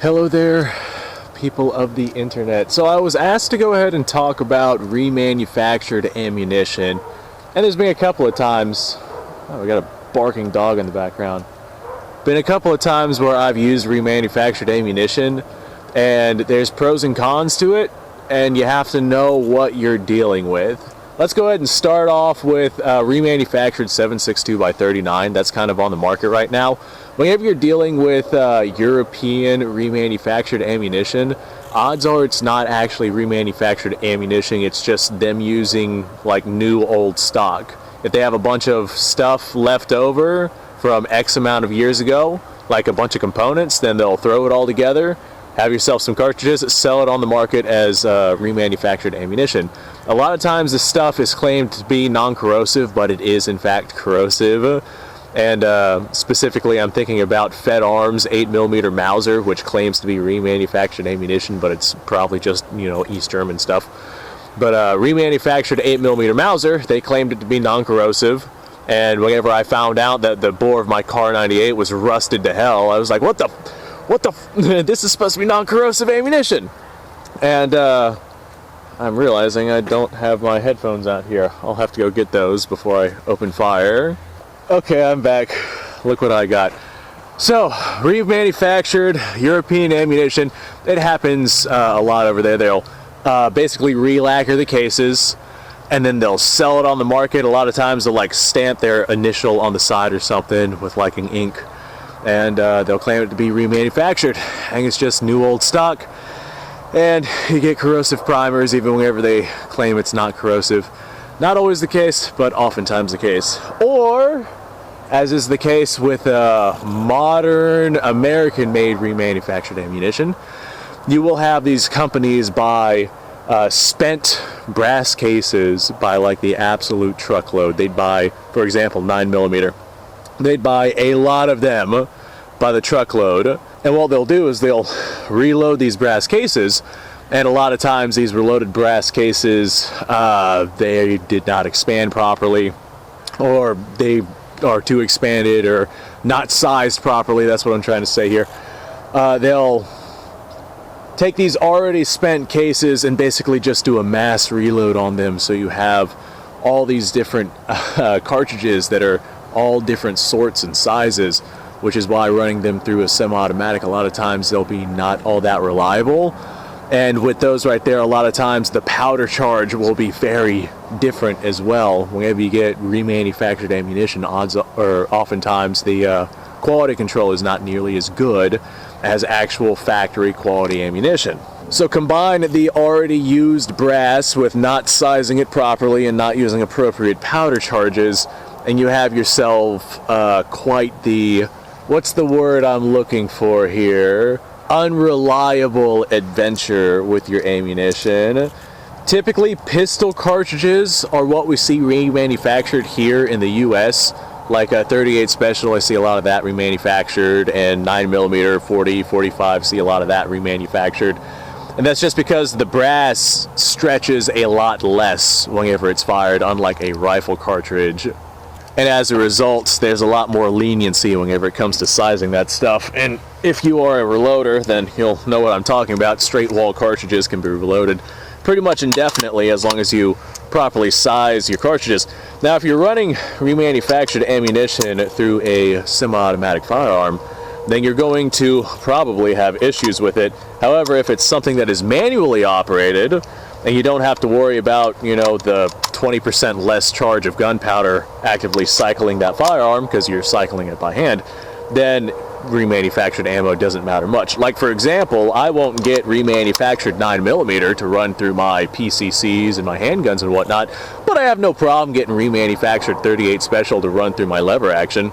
Hello there, people of the internet. So I was asked to go ahead and talk about remanufactured ammunition, and there's been a couple of times, we got a barking dog in the background, been a couple of times where I've used remanufactured ammunition, and there's pros and cons to it, and you have to know what you're dealing with. Let's go ahead and start off with remanufactured 7.62x39. That's kind of on the market right now. Whenever you're dealing with European remanufactured ammunition, odds are it's not actually remanufactured ammunition, it's just them using like new old stock. If they have a bunch of stuff left over from X amount of years ago, like a bunch of components, then they'll throw it all together, have yourself some cartridges, sell it on the market as remanufactured ammunition. A lot of times this stuff is claimed to be non-corrosive, but it is in fact corrosive. And specifically I'm thinking about Fed Arms 8mm Mauser, which claims to be remanufactured ammunition, but it's probably just, East German stuff. But remanufactured 8mm Mauser, they claimed it to be non-corrosive. And whenever I found out that the bore of my Car 98 was rusted to hell, I was like, what the this is supposed to be non-corrosive ammunition. And I'm realizing I don't have my headphones out here. I'll have to go get those before I open fire. Okay, I'm back. Look what I got. So, remanufactured European ammunition, it happens a lot over there. They'll basically re-lacquer the cases, and then they'll sell it on the market. A lot of times they'll like stamp their initial on the side or something with like an ink, and they'll claim it to be remanufactured, and it's just new old stock. And you get corrosive primers even whenever they claim it's not corrosive. Not always the case, but oftentimes the case. Or, as is the case with modern American-made remanufactured ammunition, you will have these companies buy spent brass cases by like the absolute truckload. They'd buy, for example, 9mm. They'd buy a lot of them by the truckload, and what they'll do is they'll reload these brass cases, and a lot of times these reloaded brass cases, they did not expand properly, or they are too expanded or not sized properly. That's what I'm trying to say here. They'll take these already spent cases and basically just do a mass reload on them, so you have all these different cartridges that are all different sorts and sizes, which is why running them through a semi-automatic, a lot of times they'll be not all that reliable. And with those right there, a lot of times the powder charge will be very different as well. Whenever you get remanufactured ammunition, oftentimes the quality control is not nearly as good as actual factory quality ammunition. So combine the already used brass with not sizing it properly and not using appropriate powder charges, and you have yourself quite the, what's the word I'm looking for here? Unreliable adventure with your ammunition. Typically, pistol cartridges are what we see remanufactured here in the US. Like a 38 Special, I see a lot of that remanufactured, and 9mm, 40, 45, see a lot of that remanufactured. And that's just because the brass stretches a lot less whenever it's fired, unlike a rifle cartridge. And as a result, there's a lot more leniency whenever it comes to sizing that stuff. And if you are a reloader, then you'll know what I'm talking about. Straight wall cartridges can be reloaded pretty much indefinitely as long as you properly size your cartridges. Now, if you're running remanufactured ammunition through a semi-automatic firearm, then you're going to probably have issues with it. However, if it's something that is manually operated, and you don't have to worry about, the 20% less charge of gunpowder actively cycling that firearm because you're cycling it by hand, then remanufactured ammo doesn't matter much. Like, for example, I won't get remanufactured 9mm to run through my PCCs and my handguns and whatnot, but I have no problem getting remanufactured 38 Special to run through my lever action.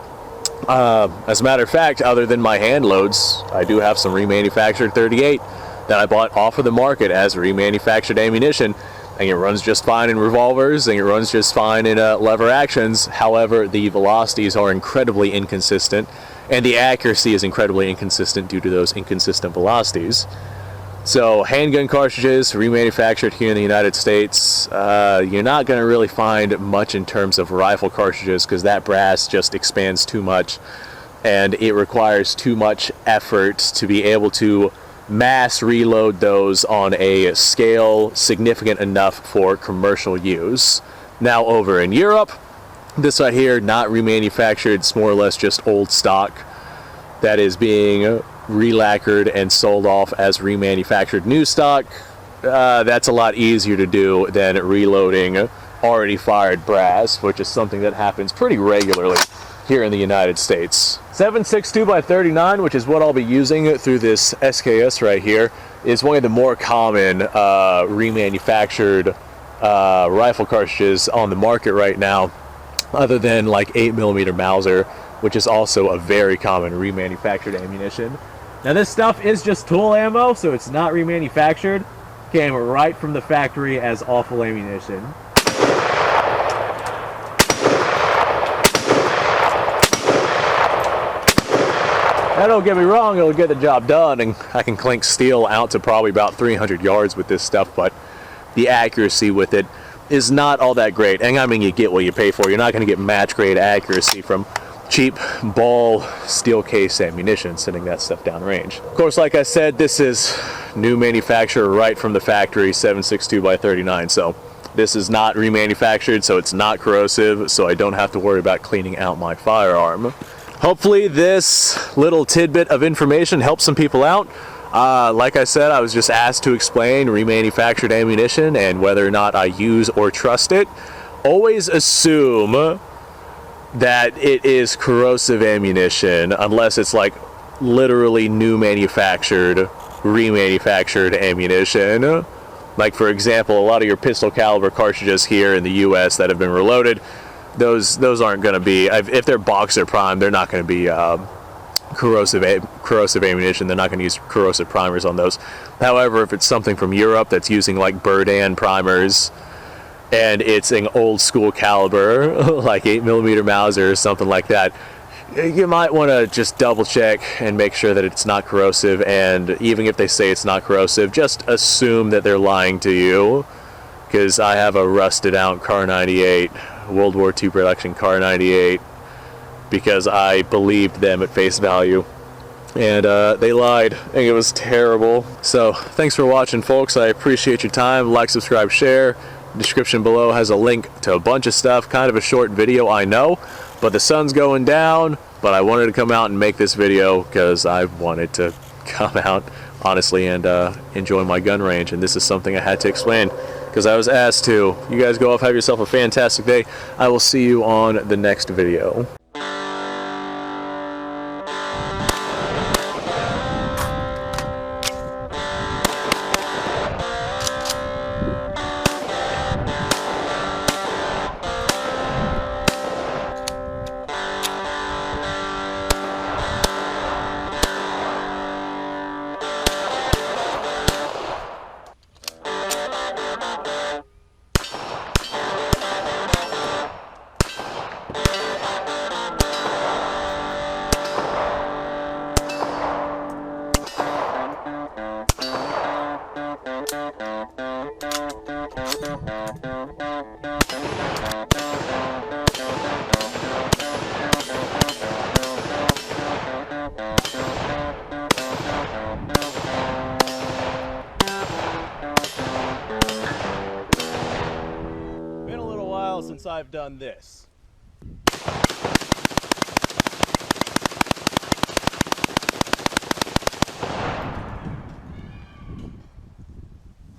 As a matter of fact, other than my hand loads, I do have some remanufactured 38 that I bought off of the market as remanufactured ammunition, and it runs just fine in revolvers, and it runs just fine in lever actions. However, the velocities are incredibly inconsistent, and the accuracy is incredibly inconsistent due to those inconsistent velocities. So handgun cartridges remanufactured here in the United States, you're not going to really find much in terms of rifle cartridges because that brass just expands too much. and it requires too much effort to be able to mass reload those on a scale significant enough for commercial use. Now over in Europe, this right here, not remanufactured, it's more or less just old stock that is being relacquered and sold off as remanufactured new stock. That's a lot easier to do than reloading already fired brass, which is something that happens pretty regularly here in the United States. 7.62x39, which is what I'll be using through this SKS right here, is one of the more common remanufactured rifle cartridges on the market right now, other than like 8mm Mauser, which is also a very common remanufactured ammunition. Now this stuff is just tool ammo, so it's not remanufactured. Came right from the factory as awful ammunition. Now don't get me wrong, it'll get the job done, and I can clink steel out to probably about 300 yards with this stuff, but the accuracy with it is not all that great. And I mean, you get what you pay for. You're not going to get match grade accuracy from cheap ball steel case ammunition sending that stuff down range. Of course, like I said, this is new manufacturer right from the factory, 7.62x39, so this is not remanufactured, so it's not corrosive, so I don't have to worry about cleaning out my firearm. Hopefully this little tidbit of information helps some people out. Like I said, I was just asked to explain remanufactured ammunition and whether or not I use or trust it. Always assume that it is corrosive ammunition unless it's like literally new manufactured, remanufactured ammunition. Like for example, a lot of your pistol caliber cartridges here in the US that have been reloaded, those aren't going to be, if they're boxer prime, they're not going to be corrosive ammunition. They're not going to use corrosive primers on those. However, if it's something from Europe that's using like Burdan primers and it's an old school caliber like 8mm Mauser or something like that, you might want to just double check and make sure that it's not corrosive. And even if they say it's not corrosive, just assume that they're lying to you, because I have a rusted out Car 98, World War II production Car 98, because I believed them at face value, and they lied, and it was terrible. So thanks for watching, folks. I appreciate your time. Like, subscribe, share. The description below has a link to a bunch of stuff. Kind of a short video, I know, but the sun's going down, but I wanted to come out and make this video because I wanted to come out honestly and enjoy my gun range, and this is something I had to explain because I was asked to. You guys go off, have yourself a fantastic day. I will see you on the next video. Been a little while since I've done this.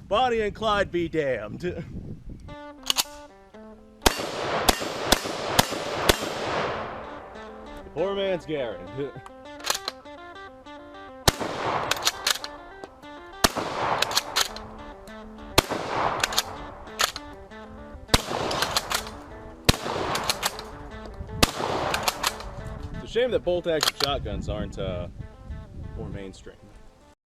Bonnie and Clyde be damned. Poor man's Garen. It's a shame that bolt-action shotguns aren't more mainstream.